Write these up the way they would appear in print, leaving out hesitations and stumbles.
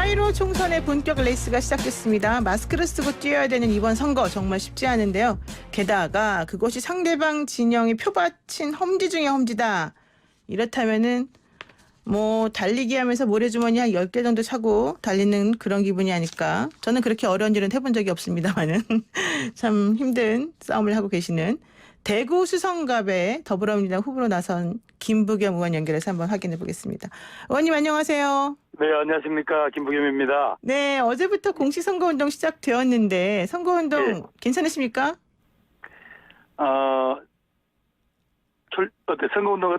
4.15 총선의 본격 레이스가 시작됐습니다. 마스크를 쓰고 뛰어야 되는 이번 선거 정말 쉽지 않은데요. 게다가 그것이 상대방 진영이 표받친 험지 중에 험지다. 이렇다면은 뭐 달리기 하면서 모래주머니 한 10개 정도 차고 달리는 그런 기분이 아닐까. 저는 그렇게 어려운 일은 해본 적이 없습니다만은 참 힘든 싸움을 하고 계시는 대구 수성갑에 더불어민주당 후보로 나선 김부겸 의원 연결해서 한번 확인해 보겠습니다. 의원님 안녕하세요. 네, 안녕하십니까. 김부겸입니다. 네, 어제부터 공식 선거운동 시작되었는데 선거운동 예. 괜찮으십니까? 선거운동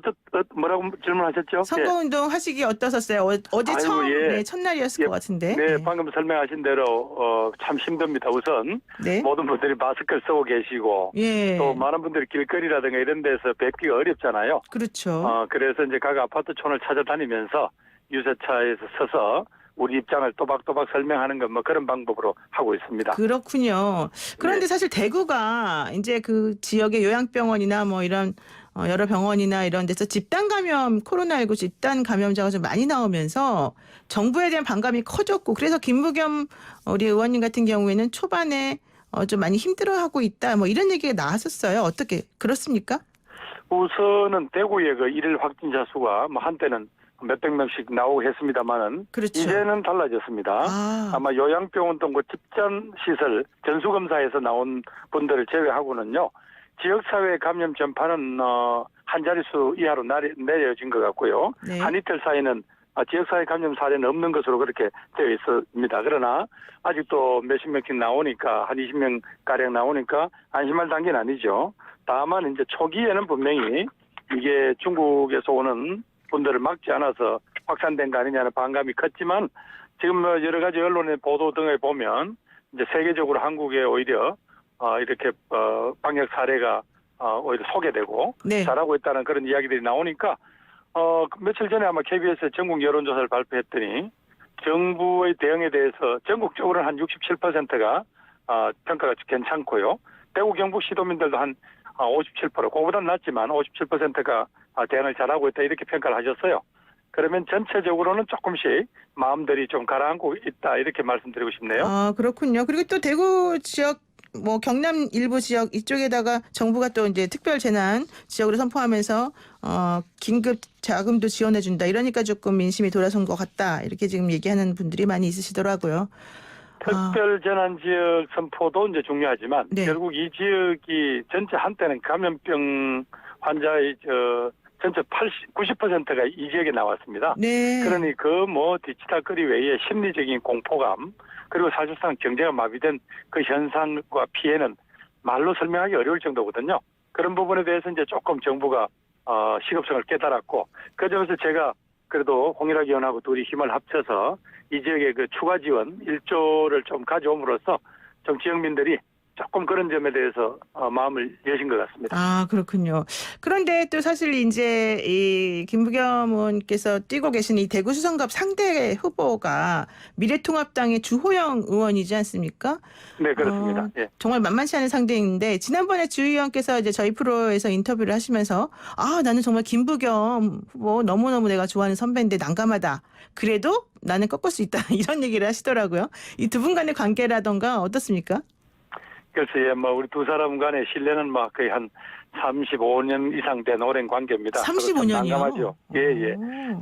뭐라고 질문하셨죠? 선거운동 하시기 어떠셨어요? 어제 아이고, 처음 예. 네, 첫날이었을 것 같은데. 네, 방금 설명하신 대로 참 힘듭니다. 우선 네. 모든 분들이 마스크를 쓰고 계시고 예. 또 많은 분들이 길거리라든가 이런 데서 뵙기가 어렵잖아요. 그렇죠. 그래서 이제 각 아파트촌을 찾아다니면서 유세차에서 서서 우리 입장을 또박또박 설명하는 건 뭐 그런 방법으로 하고 있습니다. 그렇군요. 그런데 네. 사실 대구가 이제 그 지역의 요양병원이나 뭐 이런 여러 병원이나 이런 데서 집단 감염, 코로나19 집단 감염자가 좀 많이 나오면서 정부에 대한 반감이 커졌고 그래서 김부겸 우리 의원님 같은 경우에는 초반에 좀 많이 힘들어하고 있다 뭐 이런 얘기가 나왔었어요. 어떻게 그렇습니까? 우선은 대구의 그 일일 확진자 수가 뭐 한때는 몇백 명씩 나오고 했습니다만은 그렇죠. 이제는 달라졌습니다. 아마 요양병원 등 그 집단 시설 전수검사에서 나온 분들을 제외하고는요. 지역사회 감염 전파는 한 자릿수 이하로 내려진 것 같고요. 네. 한 이틀 사이는 지역사회 감염 사례는 없는 것으로 그렇게 되어 있습니다. 그러나 아직도 몇십 명씩 나오니까 한 20명 가량 나오니까 안심할 단계는 아니죠. 다만 이제 초기에는 분명히 이게 중국에서 오는 분들을 막지 않아서 확산된 거 아니냐는 반감이 컸지만 지금 뭐 여러 가지 언론의 보도 등을 보면 이제 세계적으로 한국에 오히려 이렇게 방역 사례가 오히려 소개되고 네. 잘하고 있다는 그런 이야기들이 나오니까 며칠 전에 아마 KBS에 전국 여론조사를 발표했더니 정부의 대응에 대해서 전국적으로는 한 67%가 평가가 괜찮고요. 대구 경북 시도민들도 한 57%, 그거보다는 낮지만 57%가 대응을 잘하고 있다 이렇게 평가를 하셨어요. 그러면 전체적으로는 조금씩 마음들이 좀 가라앉고 있다 이렇게 말씀드리고 싶네요. 아, 그렇군요. 그리고 또 대구 지역 뭐 경남 일부 지역 이쪽에다가 정부가 또 이제 특별 재난 지역으로 선포하면서 긴급 자금도 지원해 준다. 이러니까 조금 민심이 돌아선 것 같다. 이렇게 지금 얘기하는 분들이 많이 있으시더라고요. 특별 재난 지역 선포도 이제 중요하지만 네. 결국 이 지역이 전체 한때는 감염병 환자의 전체 90%가 이 지역에 나왔습니다. 네. 그러니 그 뭐 뒤치다거리 외에 심리적인 공포감 그리고 사실상 경제가 마비된 그 현상과 피해는 말로 설명하기 어려울 정도거든요. 그런 부분에 대해서 이제 조금 정부가 시급성을 깨달았고 그 점에서 제가 그래도 홍일학 의원하고 둘이 힘을 합쳐서 이 지역에 그 추가 지원 1조를 좀 가져옴으로써 좀 지역민들이 조금 그런 점에 대해서 마음을 여신 것 같습니다. 아, 그렇군요. 그런데 또 사실 이제 이 김부겸 의원께서 뛰고 계신 이 대구 수성갑 상대 후보가 미래통합당의 주호영 의원이지 않습니까? 네, 그렇습니다. 예. 정말 만만치 않은 상대인데 지난번에 주 의원께서 이제 저희 프로에서 인터뷰를 하시면서 나는 정말 김부겸 후보 너무너무 내가 좋아하는 선배인데 난감하다. 그래도 나는 꺾을 수 있다. 이런 얘기를 하시더라고요. 이 두 분 간의 관계라던가 어떻습니까? 글쎄요, 뭐 우리 두 사람 간의 신뢰는 뭐 거의 한 35년 이상 된 오랜 관계입니다. 35년이요? 난감하죠. 예.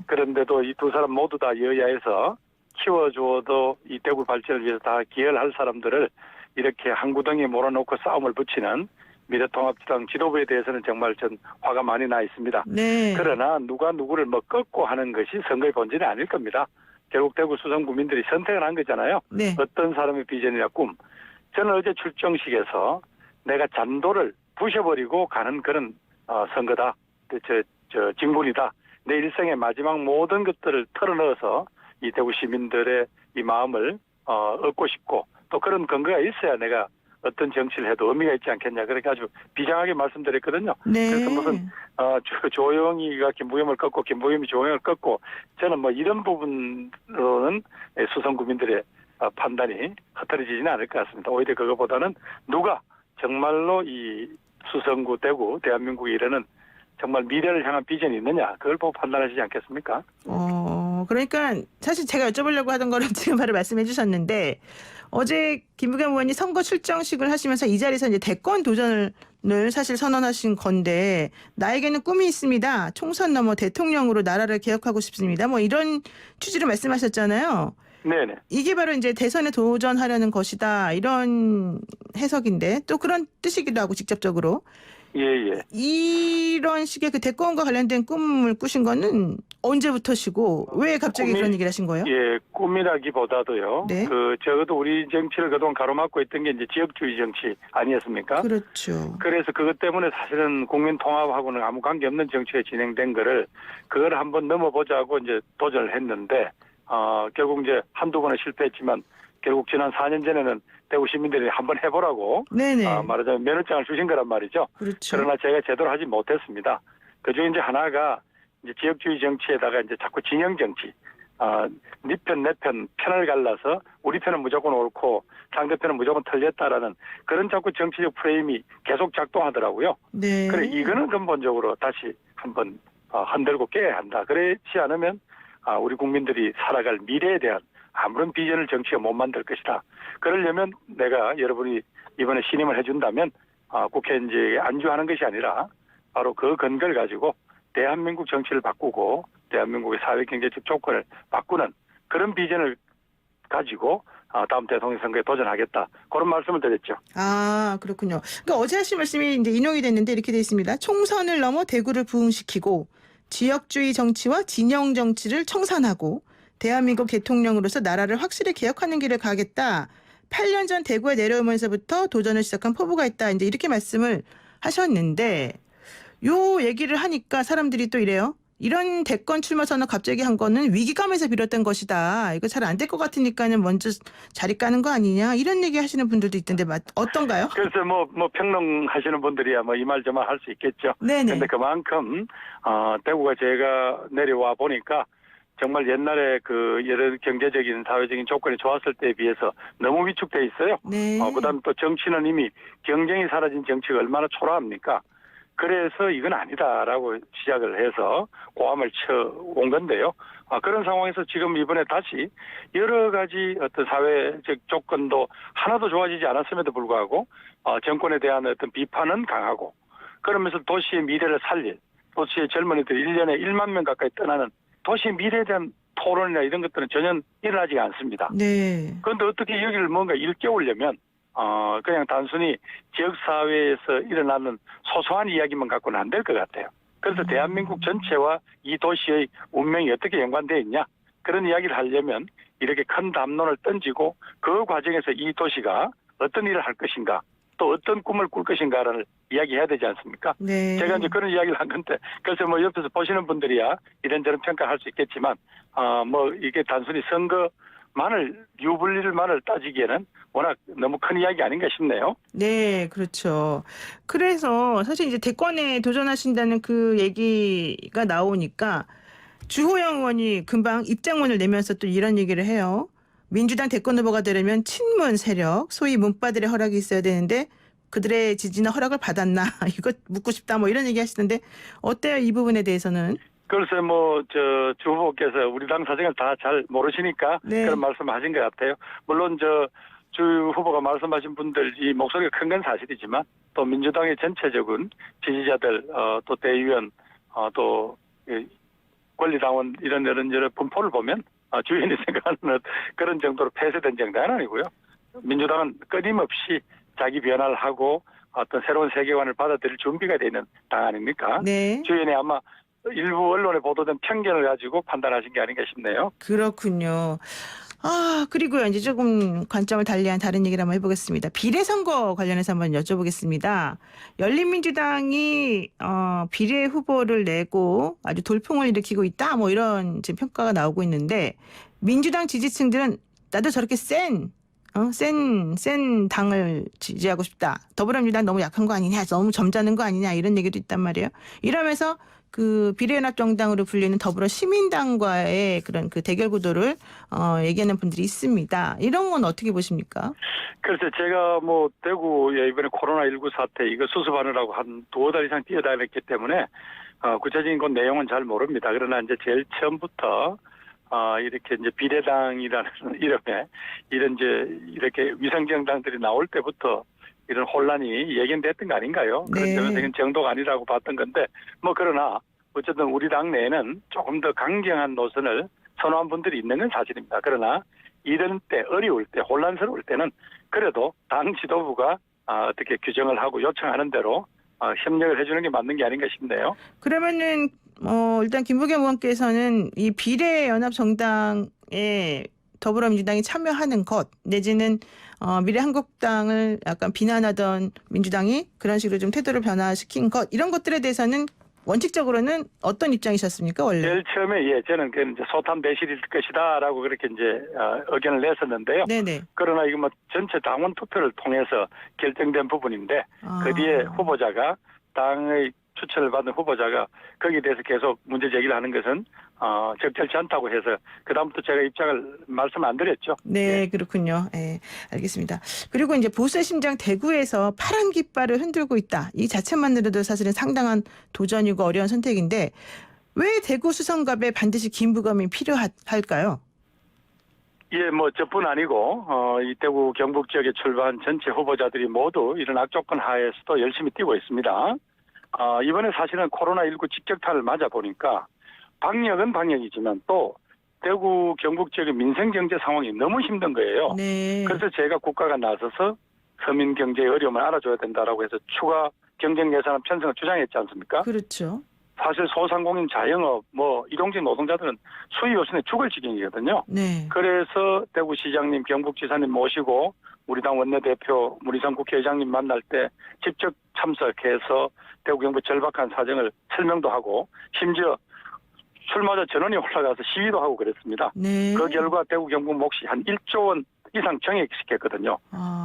그런데도 이 두 사람 모두 다 여야에서 키워주어도 이 대구 발전을 위해서 다 기여를 할 사람들을 이렇게 한 구덩이에 몰아놓고 싸움을 붙이는 미래통합당 지도부에 대해서는 정말 전 화가 많이 나 있습니다. 네. 그러나 누가 누구를 뭐 꺾고 하는 것이 선거의 본질이 아닐 겁니다. 결국 대구 수성 구민들이 선택을 한 거잖아요. 네. 어떤 사람의 비전이나 꿈. 저는 어제 출정식에서 내가 잔도를 부셔버리고 가는 그런 선거다. 직분이다. 내 일생의 마지막 모든 것들을 털어넣어서 이 대구 시민들의 이 마음을 얻고 싶고 또 그런 근거가 있어야 내가 어떤 정치를 해도 의미가 있지 않겠냐. 그렇게 아주 비장하게 말씀드렸거든요. 네. 그래서 무슨 조영이가 김부겸을 꺾고 김부겸이 조영을 꺾고 저는 뭐 이런 부분으로는 수성 구민들의 판단이 흐트러지지는 않을 것 같습니다. 오히려 그것보다는 누가 정말로 이 수성구, 대구, 대한민국에 이르는 정말 미래를 향한 비전이 있느냐 그걸 보고 판단하시지 않겠습니까? 그러니까 사실 제가 여쭤보려고 하던 거를 지금 바로 말씀해 주셨는데 어제 김부겸 의원이 선거 출정식을 하시면서 이 자리에서 이제 대권 도전을 사실 선언하신 건데 나에게는 꿈이 있습니다. 총선 넘어 대통령으로 나라를 개혁하고 싶습니다. 뭐 이런 취지로 말씀하셨잖아요. 네네. 이게 바로 이제 대선에 도전하려는 것이다. 이런 해석인데 또 그런 뜻이기도 하고 직접적으로. 예. 이런 식의 그 대권과 관련된 꿈을 꾸신 거는 언제부터시고 왜 갑자기 그런 얘기를 하신 거예요? 예, 꿈이라기보다도요. 네. 적어도 우리 정치를 그동안 가로막고 있던 게 이제 지역주의 정치 아니었습니까? 그렇죠. 그래서 그것 때문에 사실은 국민 통합하고는 아무 관계 없는 정치가 진행된 거를 그걸 한번 넘어보자고 이제 도전을 했는데 결국 이제 한두 번은 실패했지만 결국 지난 4년 전에는 대구 시민들이 한번 해보라고 네네. 말하자면 면허장을 주신 거란 말이죠. 그렇죠. 그러나 제가 제대로 하지 못했습니다. 그중에 이제 하나가 이제 지역주의 정치에다가 이제 자꾸 진영 정치, 네 편, 내 편, 편을 갈라서 우리 편은 무조건 옳고 상대편은 무조건 틀렸다라는 그런 자꾸 정치적 프레임이 계속 작동하더라고요. 네. 그래, 이거는 근본적으로 다시 한번 흔들고 깨야 한다. 그렇지 않으면 우리 국민들이 살아갈 미래에 대한 아무런 비전을 정치가 못 만들 것이다. 그러려면 내가 여러분이 이번에 신임을 해준다면 국회에 이제 안주하는 것이 아니라 바로 그 근거를 가지고 대한민국 정치를 바꾸고 대한민국의 사회 경제적 조건을 바꾸는 그런 비전을 가지고 다음 대통령 선거에 도전하겠다. 그런 말씀을 드렸죠. 그렇군요. 그러니까 어제 하신 말씀이 이제 인용이 됐는데 이렇게 돼 있습니다. 총선을 넘어 대구를 부흥시키고 지역주의 정치와 진영 정치를 청산하고 대한민국 대통령으로서 나라를 확실히 개혁하는 길을 가겠다. 8년 전 대구에 내려오면서부터 도전을 시작한 포부가 있다. 이제 이렇게 말씀을 하셨는데 요 얘기를 하니까 사람들이 또 이래요. 이런 대권 출마 선언 갑자기 한 거는 위기감에서 비롯된 것이다. 이거 잘 안 될 것 같으니까는 먼저 자리 까는 거 아니냐. 이런 얘기 하시는 분들도 있던데 어떤가요? 그래서 뭐 평론하시는 분들이야 뭐 이 말 저 말 할 수 있겠죠. 네네. 그런데 그만큼 대구가 제가 내려와 보니까 정말 옛날에 그 여러 경제적인 사회적인 조건이 좋았을 때에 비해서 너무 위축돼 있어요. 네. 그다음 또 정치는 이미 경쟁이 사라진 정치가 얼마나 초라합니까? 그래서 이건 아니다라고 시작을 해서 고함을 쳐온 건데요. 그런 상황에서 지금 이번에 다시 여러 가지 어떤 사회적 조건도 하나도 좋아지지 않았음에도 불구하고 정권에 대한 어떤 비판은 강하고 그러면서 도시의 미래를 살릴 도시의 젊은이들 1년에 1만 명 가까이 떠나는 도시의 미래에 대한 토론이나 이런 것들은 전혀 일어나지 않습니다. 네. 그런데 어떻게 여기를 뭔가 일깨우려면 그냥 단순히 지역사회에서 일어나는 소소한 이야기만 갖고는 안 될 것 같아요. 그래서 대한민국 전체와 이 도시의 운명이 어떻게 연관되어 있냐 그런 이야기를 하려면 이렇게 큰 담론을 던지고 그 과정에서 이 도시가 어떤 일을 할 것인가 또 어떤 꿈을 꿀 것인가를 이야기해야 되지 않습니까? 네. 제가 이제 그런 이야기를 한 건데 그래서 뭐 옆에서 보시는 분들이야 이런저런 평가할 수 있겠지만 뭐 이게 단순히 선거만을 유불리를만을 따지기에는 워낙 너무 큰 이야기 아닌가 싶네요. 네, 그렇죠. 그래서 사실 이제 대권에 도전하신다는 그 얘기가 나오니까 주호영 의원이 금방 입장문을 내면서 또 이런 얘기를 해요. 민주당 대권 후보가 되려면 친문 세력, 소위 문파들의 허락이 있어야 되는데 그들의 지지나 허락을 받았나 이거 묻고 싶다 뭐 이런 얘기 하시는데 어때요 이 부분에 대해서는? 글쎄 주 후보께서 우리 당 사정을 다 잘 모르시니까 네. 그런 말씀하신 것 같아요. 물론 주 후보가 말씀하신 분들이 목소리가 큰 건 사실이지만 또 민주당의 전체적인 지지자들 또 대의원 또 권리당원 이런 분포를 보면 주인이 생각하는 그런 정도로 폐쇄된 정당은 아니고요. 민주당은 끊임없이 자기 변화를 하고 어떤 새로운 세계관을 받아들일 준비가 되는 당 아닙니까? 네. 주인이 아마 일부 언론에 보도된 편견을 가지고 판단하신 게 아닌가 싶네요. 그렇군요. 그리고요, 이제 조금 관점을 달리한 다른 얘기를 한번 해보겠습니다. 비례선거 관련해서 한번 여쭤보겠습니다. 열린민주당이, 비례 후보를 내고 아주 돌풍을 일으키고 있다, 뭐 이런 지금 평가가 나오고 있는데, 민주당 지지층들은 나도 저렇게 센 당을 지지하고 싶다. 더불어민주당 너무 약한 거 아니냐, 너무 점잖은 거 아니냐, 이런 얘기도 있단 말이에요. 이러면서 그 비례연합정당으로 불리는 더불어 시민당과의 그런 그 대결 구도를 얘기하는 분들이 있습니다. 이런 건 어떻게 보십니까? 그래서 제가 대구에 이번에 코로나19 사태 이거 수습하느라고 한 2달 이상 뛰어다녔기 때문에 구체적인 건 내용은 잘 모릅니다. 그러나 이제 제일 처음부터 이렇게 이제 비례당이라는 이름에 이런 이제 이렇게 위성정당들이 나올 때부터 이런 혼란이 예견됐던 거 아닌가요? 그런 네. 점에서 이건 정도가 아니라고 봤던 건데 뭐 그러나 어쨌든 우리 당 내에는 조금 더 강경한 노선을 선호한 분들이 있는 건 사실입니다. 그러나 이런 때 어려울 때 혼란스러울 때는 그래도 당 지도부가 어떻게 규정을 하고 요청하는 대로 협력을 해주는 게 맞는 게 아닌가 싶네요. 그러면은 일단 김부겸 의원께서는 이 비례연합정당에 더불어민주당이 참여하는 것 내지는 미래한국당을 약간 비난하던 민주당이 그런 식으로 좀 태도를 변화시킨 것 이런 것들에 대해서는 원칙적으로는 어떤 입장이셨습니까 원래? 제일 처음에 저는 그 이제 소탄 배실일 것이다라고 그렇게 이제 의견을 냈었는데요. 네네. 그러나 이거 뭐 전체 당원 투표를 통해서 결정된 부분인데 그 뒤에 후보자가 당의 추천을 받은 후보자가 거기에 대해서 계속 문제 제기를 하는 것은 적절치 않다고 해서 그다음부터 제가 입장을 말씀 안 드렸죠. 네, 그렇군요. 예, 알겠습니다. 그리고 이제 보수의 심장 대구에서 파란 깃발을 흔들고 있다. 이 자체만으로도 사실은 상당한 도전이고 어려운 선택인데 왜 대구 수성갑에 반드시 김부겸이 필요할까요? 예, 뭐 저뿐 아니고 이 대구 경북 지역에 출마한 전체 후보자들이 모두 이런 악조건 하에서도 열심히 뛰고 있습니다. 이번에 사실은 코로나19 직격탄을 맞아 보니까 방역은 방역이지만 또 대구 경북 지역의 민생 경제 상황이 너무 힘든 거예요. 네. 그래서 제가 국가가 나서서 서민 경제의 어려움을 알아줘야 된다라고 해서 추가 경쟁 예산 편성을 주장했지 않습니까? 그렇죠. 사실 소상공인 자영업 뭐 일용직 노동자들은 수입 없으면 죽을 지경이거든요. 네. 그래서 대구시장님, 경북지사님 모시고 우리 당 원내대표, 문희상 국회의장님 만날 때 직접 참석해서 대구 경북 절박한 사정을 설명도 하고 심지어 출마자 전원이 올라가서 시위도 하고 그랬습니다. 네. 그 결과 대구 경북 몫이 한 1조 원 이상 정액시켰거든요.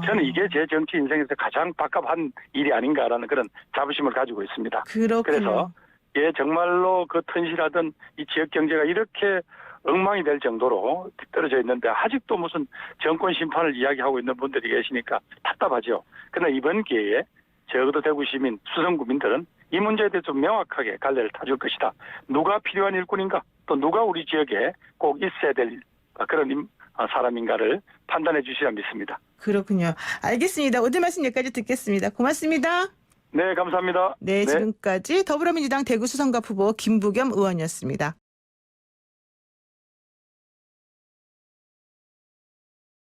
저는 이게 제 정치 인생에서 가장 박합한 일이 아닌가라는 그런 자부심을 가지고 있습니다. 그렇군요. 그래서 정말로 그 튼실하던 이 지역 경제가 이렇게 엉망이 될 정도로 뒤떨어져 있는데 아직도 무슨 정권 심판을 이야기하고 있는 분들이 계시니까 답답하죠. 그러나 이번 기회에 적어도 대구 시민, 수성구민들은 이 문제에 대해서 명확하게 갈래를 타줄 것이다. 누가 필요한 일꾼인가 또 누가 우리 지역에 꼭 있어야 될 그런 사람인가를 판단해 주시라 믿습니다. 그렇군요. 알겠습니다. 오늘 말씀 여기까지 듣겠습니다. 고맙습니다. 네, 감사합니다. 네, 지금까지 더불어민주당 대구 수성갑 후보 김부겸 의원이었습니다.